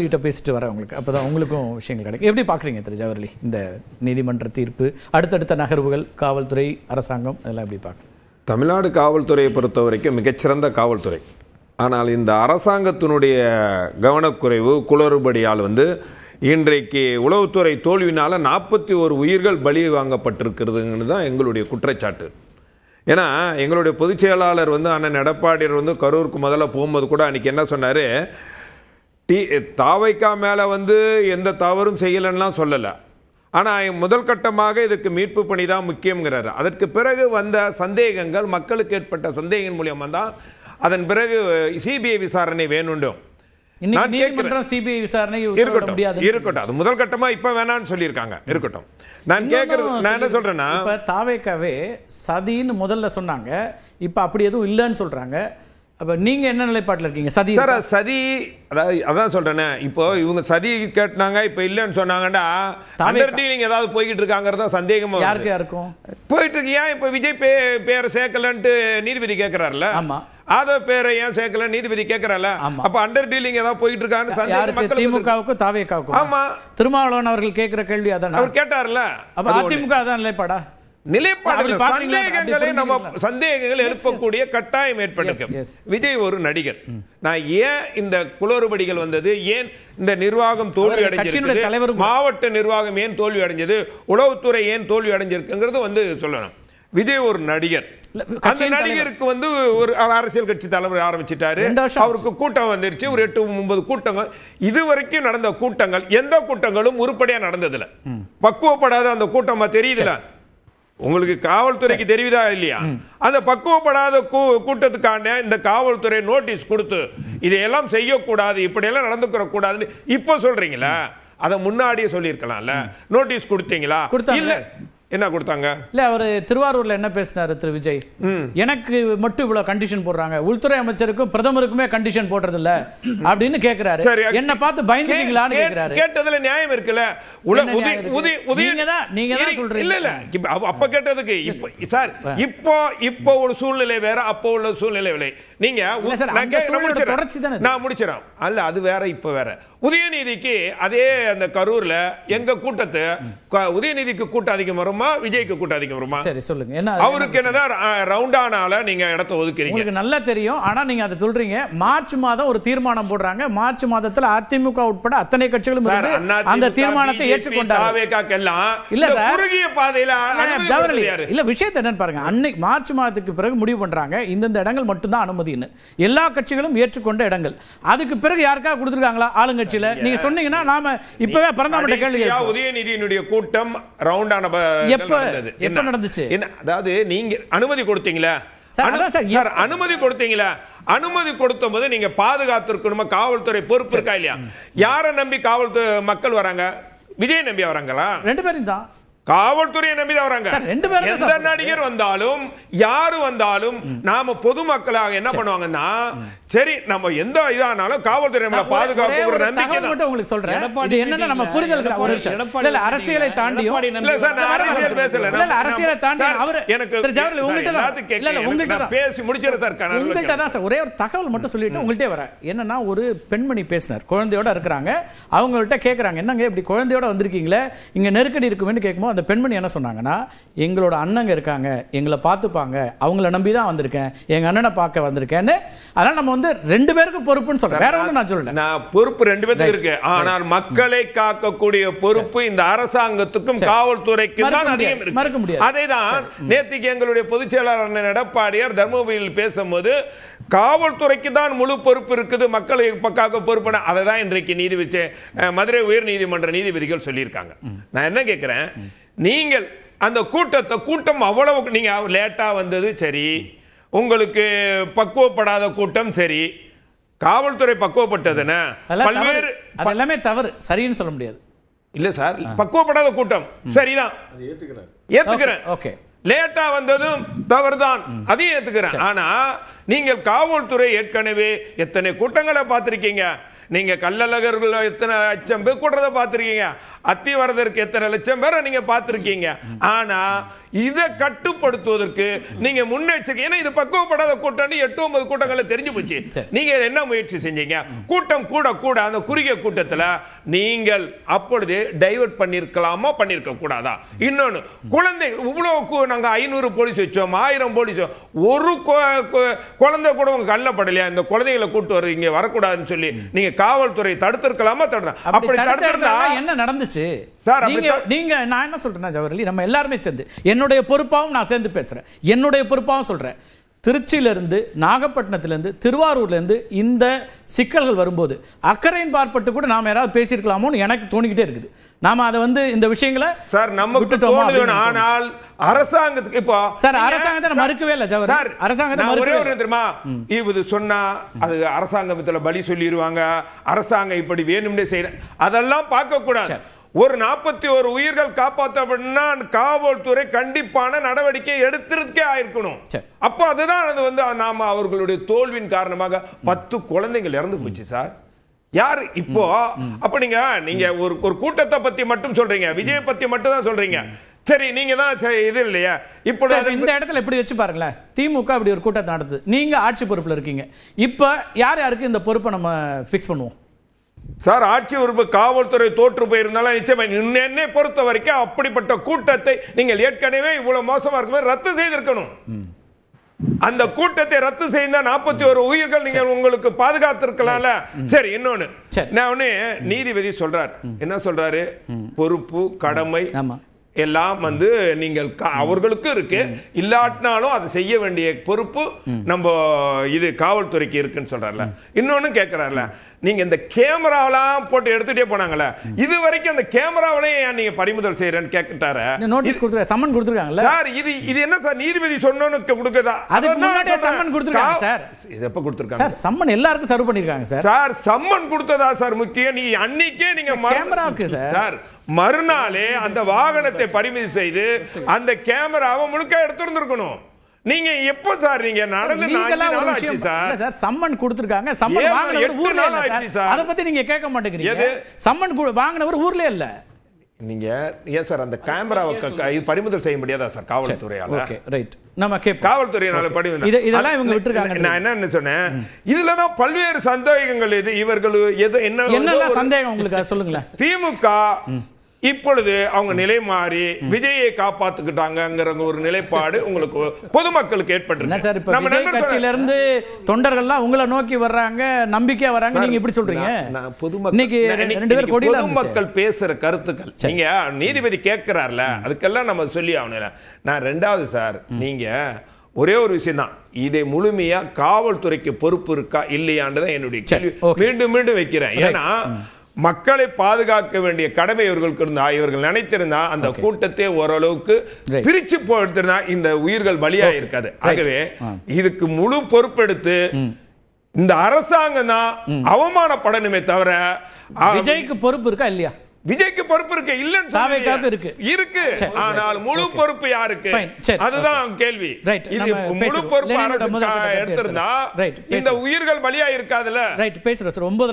கிட்ட பேசிட்டு வரேன் உங்களுக்கு, அப்பதான் உங்களுக்கும் விஷயங்கள் கிடைக்கும். எப்படி பாக்குறீங்க திரு ஜவஹர்லி இந்த நீதிமன்ற தீர்ப்பு, அடுத்தடுத்த நகர்வுகள், காவல்துறை, அரசாங்கம் அதெல்லாம் எப்படி பார்க்க? தமிழ்நாடு காவல்துறையை பொறுத்த வரைக்கும் மிகச்சிறந்த காவல்துறை. ஆனால் இந்த அரசாங்கத்தினுடைய கவனக்குறைவு, குளறுபடியால் இன்றைக்கு உளவுத்துறை தோல்வினால 41 உயிர்கள் பலி வாங்கப்பட்டிருக்கிறதுன்னு தான் எங்களுடைய குற்றச்சாட்டு. ஏன்னா எங்களுடைய பொதுச் செயலாளர் அண்ணன் எடப்பாடியார் கரூருக்கு முதல்ல போகும்போது கூட அன்றைக்கி என்ன சொன்னார், தாவைக்கா மேலே எந்த தவறும் செய்யலைன்னா சொல்லலை, ஆனால் முதல் கட்டமாக இதற்கு மீட்பு பணி தான் முக்கியங்கிறார். அதற்கு பிறகு வந்த சந்தேகங்கள், மக்களுக்கு ஏற்பட்ட சந்தேகம் மூலியமாக தான் அதன் பிறகு சிபிஐ விசாரணை வேணும். இருக்கட்டும், அது முதல் கட்டமா இப்ப வேணான்னு சொல்லியிருக்காங்க. இருக்கட்டும், நான் கேட்கறது, நான் என்ன சொல்றேன்னா, இப்ப தாவேக்காவே சதின்னு முதல்ல சொன்னாங்க, இப்ப அப்படி எதுவும் இல்லைன்னு சொல்றாங்க. அப்ப நீங்க என்ன நிலைப்பாட்டில் இருக்கீங்க? சதி சார், சதி அதான் சொல்றேனே, இப்போ இவங்க சதி கேட்டாங்க, இப்ப இல்லைன்னு சொன்னாங்கடா, அண்டர் டீலிங் ஏதாவது போய்கிட்டு இருக்காங்கிறதா சந்தேகமா யாருக்கு இருக்கும் போயிட்டு இருக்கு. ஏன் இப்ப விஜய் பேரை சேர்க்கலன்ட்டு நீதிபதி கேட்கிறாருல, ஆமா, ஆதவ பேரை ஏன் சேர்க்கல நீதிபதி கேட்கறாருல, அப்ப அண்டர் டீலிங் ஏதாவது போயிட்டு இருக்கான்னு திமுகவுக்கும் தாவேக்காவுக்கும். ஆமா, திருமாவளவன் அவர்கள் கேட்கிற கேள்வி அதான், அவர் கேட்டார்ல. அப்ப அதிமுக அதான் நிலைப்பாடா? சந்தேகங்கள் எழுப்பக்கூடிய கட்டாயம் ஏற்பட்டிருக்கு. விஜய் ஒரு நடிகர். நான் ஏன் இந்த குளறுபடிகள் வந்தது, ஏன் இந்த நிர்வாகம் தோல்வி அடைஞ்சது, மாவட்ட நிர்வாகம் ஏன் தோல்வி அடைஞ்சது, உளவுத்துறை ஏன் தோல்வி அடைஞ்சிருக்குங்கிறது சொல்லணும். விஜய் ஒரு நடிகர். அந்த நடிகருக்கு ஒரு அரசியல் கட்சி தலைவர் ஆரம்பிச்சிட்டாரு, அவருக்கு கூட்டம் வந்துருச்சு, ஒரு 8-9 கூட்டங்கள். இதுவரைக்கும் நடந்த கூட்டங்கள் எந்த கூட்டங்களும் உருப்படியா நடந்ததுல, பக்குவப்படாத அந்த கூட்டமா தெரியுதுல உங்களுக்கு, காவல்துறைக்கு தெரியுதா இல்லையா? அந்த பக்குவப்படாத கூட்டத்துக்கான இந்த காவல்துறை நோட்டீஸ் கொடுத்து இதையெல்லாம் செய்யக்கூடாது, இப்படியெல்லாம் நடந்துக்கிற கூடாதுன்னு இப்ப சொல்றீங்களா? அதை முன்னாடியே சொல்லியிருக்கலாம்ல. நோட்டீஸ் கொடுத்தீங்களா? இல்ல, என்ன கொடுத்தாங்க? இல்ல, அவர் திருவாரூர்ல என்ன பேசினாரு திரு விஜய், எனக்கு மட்டும் இவ்வளவு கண்டிஷன் போடுறாங்க, உள்துறை அமைச்சருக்கும் பிரதமருக்குமே கண்டிஷன் போடுறது இல்ல அப்படின்னு கேக்குறாரு. என்ன பார்த்து பயந்துட்டீங்களான்னு கேக்குறாரு. கேட்டதுல நியாயம் இருக்குல்ல. நீங்க தான் சொல்றீங்க. இல்ல இல்ல, அப்ப கேட்டதுக்கு சார், இப்போ ஒரு சூழ்நிலை வேற, அப்போ உள்ள சூழ்நிலை வேற. நீங்க நான் முடிச்சிடறேன். அல்ல, அது வேற, இப்ப வேற. உதயநிதிக்கு அதே அந்த கரூர்ல எங்க கூட்டத்தை, உதயநிதிக்கு கூட்டம் அதிகம் வருமா, விஜய்க்கு கூட்டம் அதிகம் வருமா? சரி சொல்லுங்க. என்ன அவருக்கு என்னதான் ரவுண்டானால நீங்க இடத்தை ஒதுக்குறீங்க? உங்களுக்கு நல்லா தெரியும், ஆனா நீங்க அதை சொல்றீங்க. மார்ச் மாதம் ஒரு தீர்மானம் போடுறாங்க, மார்ச் மாதத்துல அதிமுக உட்பட அத்தனை கட்சிகளும் அந்த தீர்மானத்தை ஏற்றுக்கொண்டாங்க. இல்ல சார், குறுகிய பாதையில இல்ல, விஷயத்தை என்னன்னு பாருங்க. அன்னைக்கு மார்ச் மாதத்துக்கு பிறகு முடிவு பண்றாங்க, இந்த இடங்கள் மட்டும்தான் அனுமதின்னு, எல்லா கட்சிகளும் ஏற்றுக்கொண்ட இடங்கள். அதுக்கு பிறகு யாருக்கா கொடுத்துருக்காங்களா ஆளுங்கட்சியில? நீங்க சொன்னீங்கன்னா நாம இப்பவே பரந்தாமட்ட கேள்வி. உதயநிதியினுடைய கூட்டம் ரவுண்டான எப்ப நடந்துச்சு? அதாவது நீங்க அனுமதி கொடுத்தீங்களா? அனுமதி கொடுத்தீங்களா? அனுமதி கொடுத்த போது நீங்க பாதுகாத்திருக்கணுமா? காவல்துறை பொறுப்பு இருக்கா இல்லையா? யாரை நம்பி காவல்துறை மக்கள் வராங்க? விஜய் நம்பி வராங்களா? 2 பேரும் தான். காவல்துறையை நம்பி தான் வராங்க. எந்த நடிகர் வந்தாலும் யாரு வந்தாலும் நாம பொதுமக்களாக என்ன பண்ணுவாங்கன்னா, சரி நம்ம எந்த இதானாலும் காவல்துறை நம்மள பாதுகாப்பு நம்பிக்கை மட்டும் உங்களுக்கு சொல்றேன். இது என்னன்னா நம்ம புரிதலுக்கு ஒரு இல்ல, அரசியலை தாண்டியும் இல்ல சார், நான் அரசியல் பேசல. இல்ல, அரசியலை தாண்டி அவர் எனக்கு திரு ஜவஹர்லால் உங்ககிட்ட தான் இல்ல, உங்ககிட்ட தான் பேசி முடிச்சற சார். உங்ககிட்ட தான் சார் ஒரே ஒரு தகவல் மட்டும் சொல்லிட்டு உங்கள்ட்டே வரேன். என்னன்னா, ஒரு பெண்மணி பேசினார், குழந்தையோட இருக்காங்க. அவங்கள்ட்ட கேக்குறாங்க, என்னங்க இப்படி குழந்தையோட வந்திருக்கீங்களே, இங்க நெருக்கடி இருக்குமேன்னு கேட்கும்போது அந்த பெண்மணி என்ன சொன்னாங்கன்னா, எங்களோட அண்ணங்க இருக்காங்க, எங்களை பார்த்துப்பாங்க, அவங்கள நம்பி தான் வந்திருக்கேன், எங்க அண்ணனை பார்க்க வந்திருக்கேன்னு. அதனால நம்ம 2 பேருக்கு பொறுப்புன்னு சொல்றேன், வேற ஒன்றும் நான் சொல்லல. நான் பொறுப்பு 2 பேருக்கு இருக்கு, ஆனால் மக்களை காக்கக்கூடிய பொறுப்பு இந்த அரசாங்கத்துக்கும் காவல்துறைக்கு தான் அதிகம் இருக்கு. மறக்க முடியாது. அதை தான் நேத்திக்கு எங்களுடைய பொதுச் செயலாளர் எடப்பாடியார் தர்மபுரியில் பேசும்போது, காவல்துறைக்கு தான் முழு பொறுப்பு இருக்குது, மக்களை காக்க பொறுப்பு. அதை தான் இன்றைக்கு நீதிபதி மதுரை உயர் நீதிமன்ற நீதிபதிகள் சொல்லியிருக்காங்க. நான் என்ன கேட்கிறேன், நீங்கள் அந்த கூட்டம் அவ்வளவு நீங்க லேட்டா வந்தது சரி, உங்களுக்கு பக்குவப்படாத கூட்டம் சரி, காவல்துறை பக்குவப்பட்டதுன்னா பல்வேறு எல்லாமே தவறு, சரின்னு சொல்ல முடியாது. இல்ல சார், பக்குவப்படாத கூட்டம் சரிதான், ஏத்துக்கிறேன். ஓகே, லேட்டா வந்ததும் தவறுதான், அதையும் ஏத்துக்கிறேன். ஆனா நீங்கள் காவல்துறை ஏற்கனவே எத்தனை கூட்டங்களை பார்த்திருக்கீங்க. நீங்க கள்ளழகர்கள் எத்தனை லட்சம் பேர் கூடுறத பார்த்திருக்கீங்க, அத்திவரதற்கு எத்தனை லட்சம் பேரை நீங்க பார்த்திருக்கீங்க. ஆனா இதை கட்டுப்படுத்துவதற்கு நீங்க முன்னெச்சரிக்கை, ஏன்னா இது பக்குவப்படாத கூட்டம் 8-9 கூட்டங்களை தெரிஞ்சு போச்சு. நீங்க என்ன முயற்சி செஞ்சீங்க? கூட்டம் கூட கூட அந்த குறுகிய கூட்டத்தில் நீங்கள் அப்பொழுது டைவர்ட் பண்ணிருக்கலாமா, பண்ணிருக்க கூடாதா? இன்னொன்னு, குழந்தைகள் இவ்வளவு நாங்க 500 போலீஸ் வச்சோம், 1000 போலீஸ், ஒரு குழந்தை கூட உங்க கல்லப்படலையா? இந்த குழந்தைகளை கூட்டு வர இங்க வரக்கூடாதுன்னு சொல்லி நீங்க காவல்துறை தடுத்திருக்கலாமா? அப்படி தடுத்திருந்தா என்ன நடந்துச்சு நீங்க? நான் என்ன சொல்றேன்னா ஜவஹர்லி, நம்ம எல்லாருமே சேர்ந்து, என்னுடைய பொறுப்பாகவும் நான் சேர்ந்து பேசுறேன், என்னுடைய பொறுப்பாகவும் சொல்றேன், திருச்சியிலிருந்து நாகப்பட்டினத்திலிருந்து திருவாரூர்லேருந்து இந்த சிக்கல்கள் வரும்போது அக்கறையின் பார்ப்பட்டு கூட நாம யாராவது பேசியிருக்கலாமோன்னு எனக்கு தோணிக்கிட்டே இருக்குது. நாம அதை இந்த விஷயங்களை சார் நமக்கு தோணுது. ஆனால் அரசாங்கத்துக்கு இப்போ சார் அரசாங்கத்தை மறுக்கவே இல்லை ஜவஹர், அரசாங்கத்தை மறுக்கவே தெரியுமா? இது சொன்னா அது அரசாங்கத்துல பலி சொல்லிடுவாங்க, அரசாங்கம் இப்படி வேணும்னே செய்யற, அதெல்லாம் பார்க்க கூடாது. ஒரு 41 உயிர்கள் காப்பாற்றப்படனா காவல்துறை கண்டிப்பான நடவடிக்கை எடுத்திருக்கே ஆயிருக்கணும். அப்போ அதுதான் அது நாம அவர்களுடைய தோல்வியின் காரணமாக 10 குழந்தைகள் இறந்து போச்சு சார். யார் இப்போ? அப்ப நீங்க ஒரு கூட்டத்தை பத்தி மட்டும் சொல்றீங்க, விஜய் பத்தி மட்டும் தான் சொல்றீங்க. சரி, நீங்க தான் இது இல்லையா? இப்போ இந்த இடத்துல எப்படி வச்சு பாருங்களேன், திமுக அப்படி ஒரு கூட்டத்தை நடத்துது, நீங்க ஆட்சி பொறுப்புல இருக்கீங்க. இப்ப யார் யாருக்கு இந்த பொறுப்பை நம்ம பிக்ஸ் பண்ணுவோம்? சார், ஆட்சி உறுப்பு காவல்துறை தோற்று போயிருந்தாலும் நிச்சயமா என்னை பொறுத்த வரைக்கும் அப்படிப்பட்ட கூட்டத்தை நீங்கள் ஏற்கனவே இவ்வளவு மோசமா இருக்கும்போது ரத்து செய்திருக்கணும். அந்த கூட்டத்தை ரத்து செய்த 41 உயிர்கள் நீங்கள் உங்களுக்கு பாதுகாத்திருக்கலாம்ல. சரி, இன்னொன்னு நான் நீதிபதி சொல்றார், என்ன சொல்றாரு? பொறுப்பு கடமை எல்லாம் நீங்கள் அவர்களுக்கு இருக்கு, இல்லாட்டினாலும் அதை செய்ய வேண்டிய பொறுப்பு நம்ம இது காவல்துறைக்கு இருக்குன்னு சொல்றாருல. இன்னொன்னு கேட்கிறாருல, நீங்க இந்த கேமராவெல்லாம் போட்டு எடுத்துட்டே போனாங்கல்ல, இது வரைக்கும் அந்த கேமராவிலையும் நீங்க பறிமுதல் செய்யறேன்னு கேட்டாரு. நோட்டீஸ் கொடுத்துருக்காங்க, சம்மன் கொடுத்துருக்காங்கல்ல சார். இது என்ன சார், நீதிபதி சொன்னோன்னு கொடுக்குதா? அதுக்கு முன்னாடியே சம்மன் கொடுத்துருக்காங்க சார். இது எப்ப கொடுத்துருக்காங்க சார்? சம்மன் எல்லாருக்கும் சர்வ் பண்ணிருக்காங்க சார். சார், சம்மன் கொடுத்ததா சார் முக்கியம்? நீங்க அன்னைக்கே நீங்க கேமராவுக்கு சார் மறுநாளே அந்த வாகனத்தை பறிமுதல் செய்து அந்த கேமராவை முழுக்க எடுத்துருந்துருக்கணும். நீங்க எப்ப சார் நீங்க நடந்து சார் சம்மன் கொடுத்திருக்காங்க, சம்மன் வாங்குனவர் ஊர்ல இல்ல சார். அத பத்தி நீங்க கேட்க மாட்டேங்கிறீங்க. சம்மன் வாங்குனவர் ஊர்ல இல்ல. நீங்க ஏன் சார் அந்த கேமராவை பறிமுதல் செய்ய முடியாதா சார் காவல்துறையால? ஓகே ரைட், நம்ம கேப் காவல்துறையினால இதெல்லாம் இவங்க விட்டுருக்காங்க. நான் என்ன சொன்னேன், இதுலதான் பல்வேறு சந்தேகங்கள். இது இவர்கள் என்னெல்லாம் சந்தேகம் உங்களுக்கு சொல்லுங்களேன். திமுக இப்பொழுது அவங்க நிலை மாறி விஜயை காப்பாத்துக்கிட்டாங்கிற ஒரு நிலைப்பாடு உங்களுக்கு பொதுமக்களுக்கு ஏற்பட்டிருக்கு. கட்சியில இருந்து தொண்டர்கள்லாம் உங்களை நோக்கி வர்றாங்க, நம்பிக்கையா வர்றாங்க, நீங்க இப்படி சொல்றீங்க. பொதுமக்கள் பேசுற கருத்துக்கள் நீங்க நீதிபதி கேட்கிறார்ல, அதுக்கெல்லாம் நம்ம சொல்லி ஆகணும். நான் ரெண்டாவது சார், நீங்க ஒரே ஒரு விஷயம் தான், இதை முழுமையா காவல்துறைக்கு பொறுப்பு இருக்கா இல்லையான்றதான் என்னுடைய கேள்வி. மீண்டும் மீண்டும் வைக்கிறேன். ஏன்னா மக்களை பாதுகாக்க வேண்டிய கடமை இவர்களுக்கு இருந்தா, இவர்கள் நினைத்திருந்தா அந்த கூட்டத்தை ஓரளவுக்கு பிரிச்சு போயிருந்தா இந்த உயிர்கள் பலியா இருக்காது. ஆகவே இதுக்கு முழு பொறுப்பெடுத்து இந்த அரசாங்கம் தான் அவமானப்படணுமே தவிர விஜய்க்கு பொறுப்பு இருக்கா இல்லையா? விஜய்க்கு பொறுப்பு இருக்கு இல்லன்னு இருக்கு, ஆனால் முழு பொறுப்பு யாருக்கு? அதுதான் கேள்வி. இது முழு பொறுப்பு எடுத்திருந்தா இந்த உயிர்கள் பலியா இருக்காதுல்ல. ரைட், பேசுறேன் சார். 9